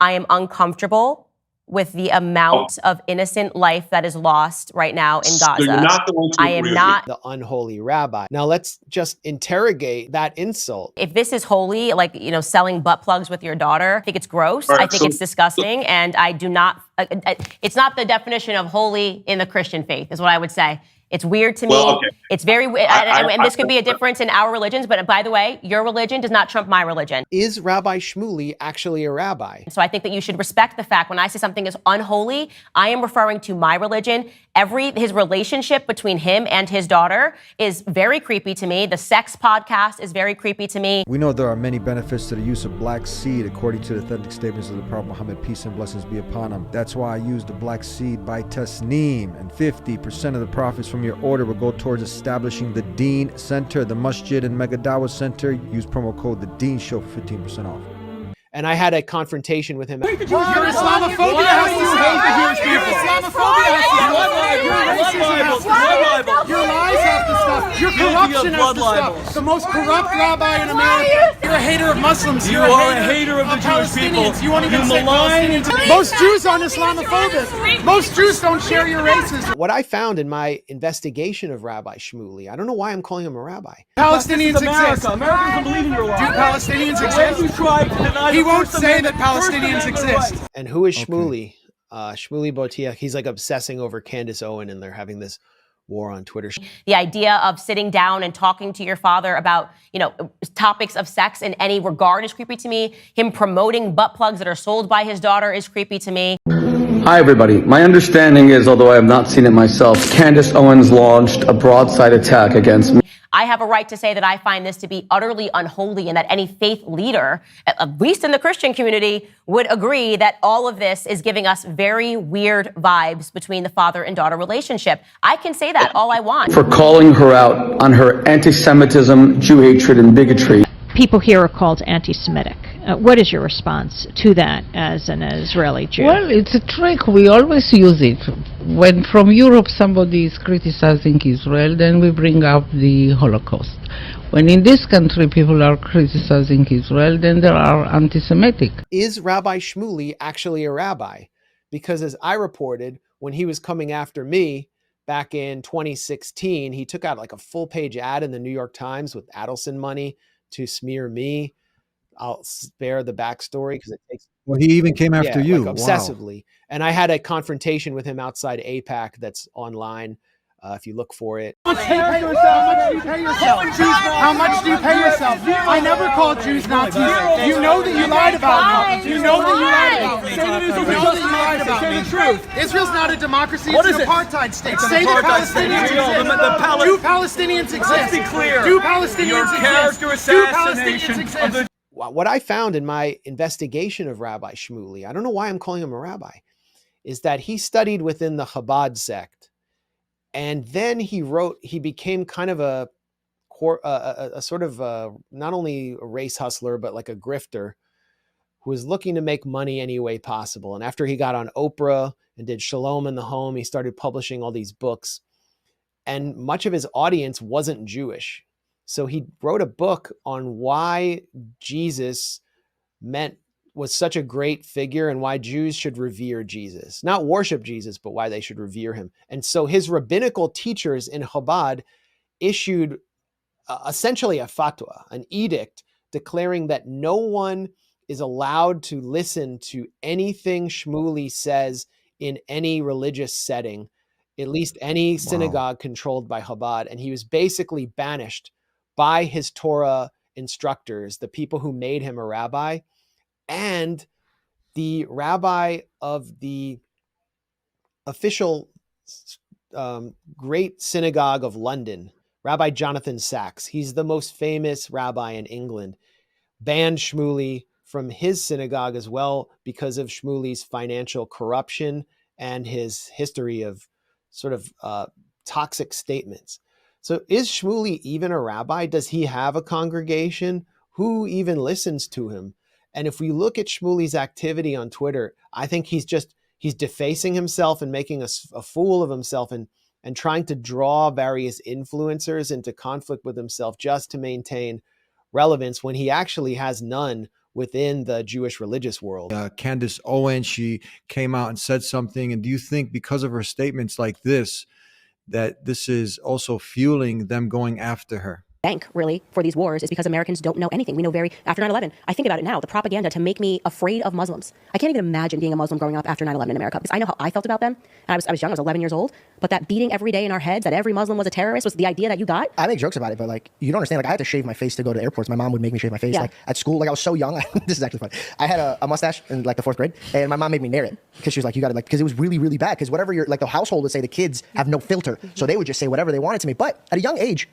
I am uncomfortable with the amount of innocent life that is lost right now in Gaza. So you're not the one to I agree am with not me. The unholy rabbi. Now let's just interrogate that insult. If this is holy, like, selling butt plugs with your daughter, I think it's gross. Right, I think it's disgusting. And I do not, it's not the definition of holy in the Christian faith, is what I would say. It's weird to me. Okay. It's very weird. And this could be a difference in our religions. But by the way, your religion does not trump my religion. Is Rabbi Shmuley actually a rabbi? So I think that you should respect the fact when I say something is unholy, I am referring to my religion. His relationship between him and his daughter is very creepy to me. The sex podcast is very creepy to me. We know there are many benefits to the use of black seed according to the authentic statements of the Prophet Muhammad, peace and blessings be upon him. That's why I use the black seed by Tasneem, and 50% of the profits from your order will go towards establishing the Deen Center, the Masjid and Mega Dawah Center. Use promo code the Deen Show for 15% off. And I had a confrontation with him. Your Islamophobia has to hate the Jewish people. Islamophobia has to Your lies have to stop. Your corruption has to stop. The most corrupt rabbi in America. You're a hater of Muslims. You are a hater of the Jewish people. You won't even say Palestinians. Most Jews aren't Islamophobic. Most Jews don't share your racism. What I found in my investigation of Rabbi Shmuley, I don't know why I'm calling him a rabbi. Palestinians exist. Americans don't believe in your lies. Do Palestinians exist? You try to deny He won't say that Palestinians exist. And who is Shmuley? Shmuley Botia. He's like obsessing over Candace Owens, and they're having this war on Twitter. The idea of sitting down and talking to your father about, topics of sex in any regard is creepy to me. Him promoting butt plugs that are sold by his daughter is creepy to me. Hi, everybody. My understanding is, although I have not seen it myself, Candace Owens launched a broadside attack against me. I have a right to say that I find this to be utterly unholy and that any faith leader, at least in the Christian community, would agree that all of this is giving us very weird vibes between the father and daughter relationship. I can say that all I want. For calling her out on her anti-Semitism, Jew hatred, and bigotry. People here are called anti-Semitic. What is your response to that as an Israeli Jew? Well, it's a trick. We always use it. When from Europe somebody is criticizing Israel, then we bring up the Holocaust. When in this country people are criticizing Israel, then they are anti-Semitic. Is Rabbi Shmuley actually a rabbi? Because as I reported, when he was coming after me back in 2016, he took out like a full-page ad in the New York Times with Adelson money to smear me. I'll spare the backstory because it takes. Well, he even came after you. Like obsessively. Wow. And I had a confrontation with him outside APAC that's online. If you look for it. How much do you pay yourself? How much do you pay yourself? I never called Jews Nazis. You know that you lied about me. You know that you lied about me. You know that you lied about me. Say the truth. Israel's not a democracy. It's an apartheid state. Say that Palestinians exist. Do Palestinians exist? Let's be clear. Do Palestinians exist? Character assassination of the. What I found in my investigation of Rabbi Shmuley, I don't know why I'm calling him a rabbi, is that he studied within the Chabad sect. And then he became kind of a sort of not only a race hustler, but like a grifter who was looking to make money any way possible. And after he got on Oprah and did Shalom in the Home, he started publishing all these books. And much of his audience wasn't Jewish. So he wrote a book on why Jesus was such a great figure and why Jews should revere Jesus. Not worship Jesus, but why they should revere him. And so his rabbinical teachers in Chabad issued essentially a fatwa, an edict declaring that no one is allowed to listen to anything Shmuley says in any religious setting, at least any synagogue controlled by Chabad. And he was basically banished by his Torah instructors, the people who made him a rabbi, and the rabbi of the official great synagogue of London, Rabbi Jonathan Sacks. He's the most famous rabbi in England, banned Shmuley from his synagogue as well because of Shmuley's financial corruption and his history of sort of toxic statements. So is Shmuley even a rabbi? Does he have a congregation? Who even listens to him? And if we look at Shmuley's activity on Twitter, I think he's defacing himself and making a fool of himself and trying to draw various influencers into conflict with himself just to maintain relevance when he actually has none within the Jewish religious world. Candace Owens, she came out and said something. And do you think because of her statements like this, that this is also fueling them going after her? Bank really for these wars is because Americans don't know anything. We know after 9/11, I think about it now, the propaganda to make me afraid of Muslims. I can't even imagine being a Muslim growing up after 9/11 in America, because I know how I felt about them. And I was young, I was 11 years old, but that beating every day in our heads that every Muslim was a terrorist was the idea that you got. I make jokes about it, but like, you don't understand. Like, I had to shave my face to go to airports. My mom would make me shave my face. Like at school, like I was so young. This is actually funny. I had a mustache in like the 4th grade, and my mom made me nair it because she was like, you got to like, because it was really, really bad. Because whatever the household would say, the kids have no filter, so they would just say whatever they wanted to me. But at a young age,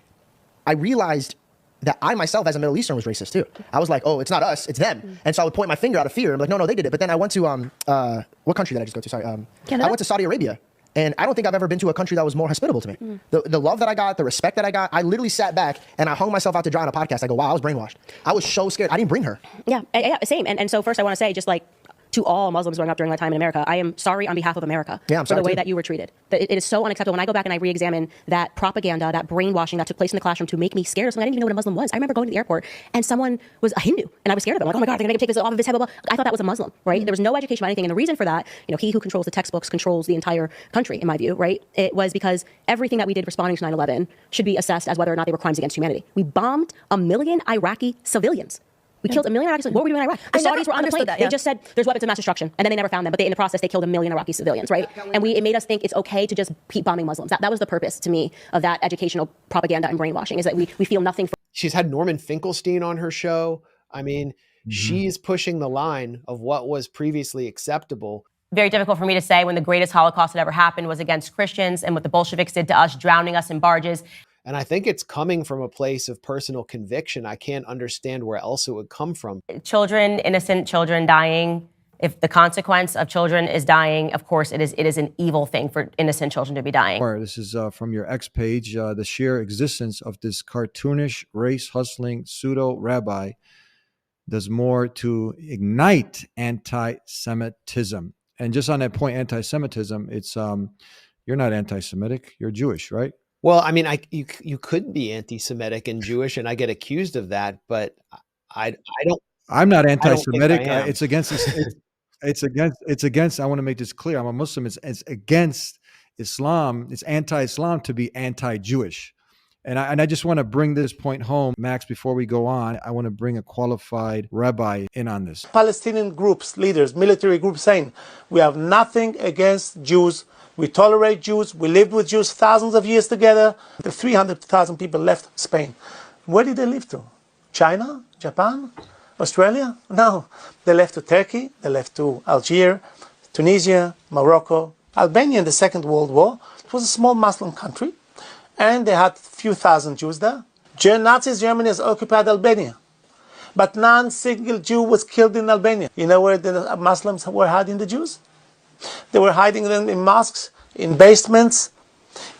I realized that I myself as a Middle Eastern was racist too. I was like, oh, it's not us, it's them. And so I would point my finger out of fear. I'm like, no, they did it. But then I went to, what country did I just go to? Sorry. I went to Saudi Arabia. And I don't think I've ever been to a country that was more hospitable to me. The love that I got, the respect that I got, I literally sat back and I hung myself out to dry on a podcast. I go, wow, I was brainwashed. I was so scared. I didn't bring her. Yeah, same. And so first I want to say, just like, to all Muslims growing up during my time in America, I am sorry on behalf of America for the way that you were treated. It is so unacceptable. When I go back and I re-examine that propaganda, that brainwashing that took place in the classroom to make me scared of someone, I didn't even know what a Muslim was. I remember going to the airport and someone was a Hindu and I was scared of them. Like, oh my God, they're gonna make him take this off of his head, blah, blah. I thought that was a Muslim, right? There was no education about anything. And the reason for that, he who controls the textbooks controls the entire country, in my view, right? It was because everything that we did responding to 9/11 should be assessed as whether or not they were crimes against humanity. We bombed 1 million Iraqi civilians. We killed 1 million Iraqis. What were we doing in Iraq? The Saudis were on the plane. They just said there's weapons of mass destruction, and then they never found them. But in the process, they killed 1 million Iraqi civilians, right? And it made us think it's okay to just keep bombing Muslims. That was the purpose to me of that educational propaganda and brainwashing, is that we feel nothing. She's had Norman Finkelstein on her show. I mean, she's pushing the line of what was previously acceptable. Very difficult for me to say when the greatest Holocaust that ever happened was against Christians and what the Bolsheviks did to us, drowning us in barges. And I think it's coming from a place of personal conviction. I can't understand where else it would come from. Children, innocent children dying. If the consequence of children is dying, of course, it is an evil thing for innocent children to be dying. This is from your X page. The sheer existence of this cartoonish, race-hustling pseudo-rabbi does more to ignite anti-Semitism. And just on that point, anti-Semitism, it's you're not anti-Semitic, you're Jewish, right? Well, I mean, you could be anti-Semitic and Jewish, and I get accused of that, but I don't. I'm not anti-Semitic. It's against. It's against. I want to make this clear. I'm a Muslim. It's against Islam. It's anti-Islam to be anti-Jewish, and I just want to bring this point home, Max. Before we go on, I want to bring a qualified rabbi in on this. Palestinian groups, leaders, military groups saying we have nothing against Jews. We tolerate Jews. We lived with Jews thousands of years together. The 300,000 people left Spain. Where did they leave to? China? Japan? Australia? No. They left to Turkey. They left to Algeria, Tunisia, Morocco, Albania in the Second World War. It was a small Muslim country. And they had a few thousand Jews there. Nazi Germany has occupied Albania. But not a single Jew was killed in Albania. You know where the Muslims were hiding the Jews? They were hiding them in mosques, in basements,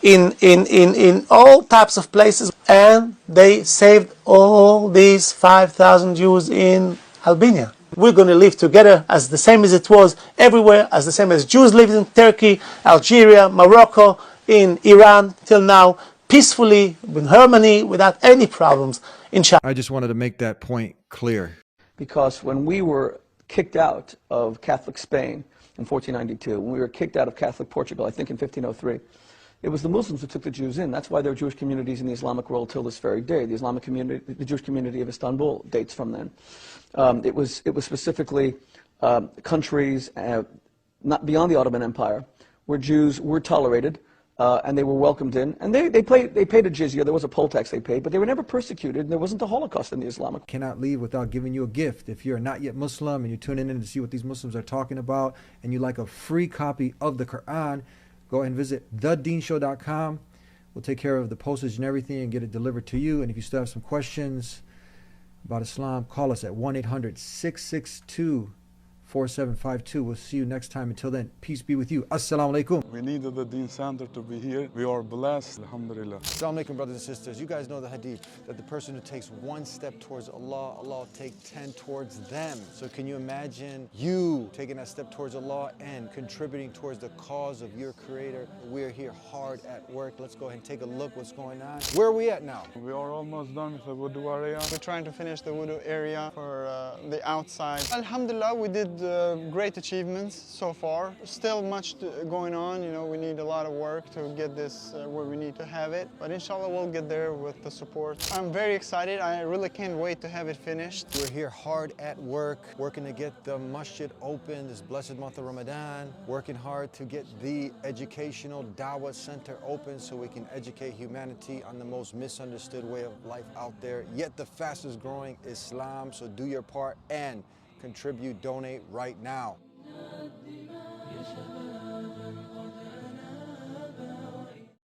in all types of places. And they saved all these 5,000 Jews in Albania. We're going to live together as the same as it was everywhere, as the same as Jews lived in Turkey, Algeria, Morocco, in Iran till now, peacefully, in harmony, without any problems in China. I just wanted to make that point clear. Because when we were kicked out of Catholic Spain in 1492, when we were kicked out of Catholic Portugal, I think in 1503, it was the Muslims who took the Jews in. That's why there are Jewish communities in the Islamic world till this very day. The Islamic community, the Jewish community of Istanbul dates from then. It was specifically countries not beyond the Ottoman Empire where Jews were tolerated and they were welcomed in. And they paid a jizya. There was a poll tax they paid, but they were never persecuted. And there wasn't a Holocaust in the Islamic. Cannot leave without giving you a gift. If you're not yet Muslim and you're tuning in to see what these Muslims are talking about, and you like a free copy of the Quran, go ahead and visit thedeenshow.com. We'll take care of the postage and everything and get it delivered to you. And if you still have some questions about Islam, call us at 1-800-662-4399. 4752. We'll see you next time. Until then, peace be with you. Assalamu alaikum. We needed the Deen Center to be here. We are blessed, alhamdulillah. Assalamu alaikum, brothers and sisters. You guys know the hadith that the person who takes one step towards Allah, Allah will take 10 towards them. So can you imagine you taking that step towards Allah and contributing towards the cause of your Creator? We're here hard at work. Let's go ahead and take a look what's going on. Where are we at now? We are almost done with the wudu area. We're trying to finish the wudu area for the outside. Alhamdulillah, we did great achievements so far. Still much going on. You know, we need a lot of work to get this where we need to have it. But inshallah, we'll get there with the support. I'm very excited. I really can't wait to have it finished. We're here hard at work, working to get the masjid open this blessed month of Ramadan, working hard to get the educational Dawah Center open so we can educate humanity on the most misunderstood way of life out there, yet the fastest growing Islam. So do your part and contribute, donate right now.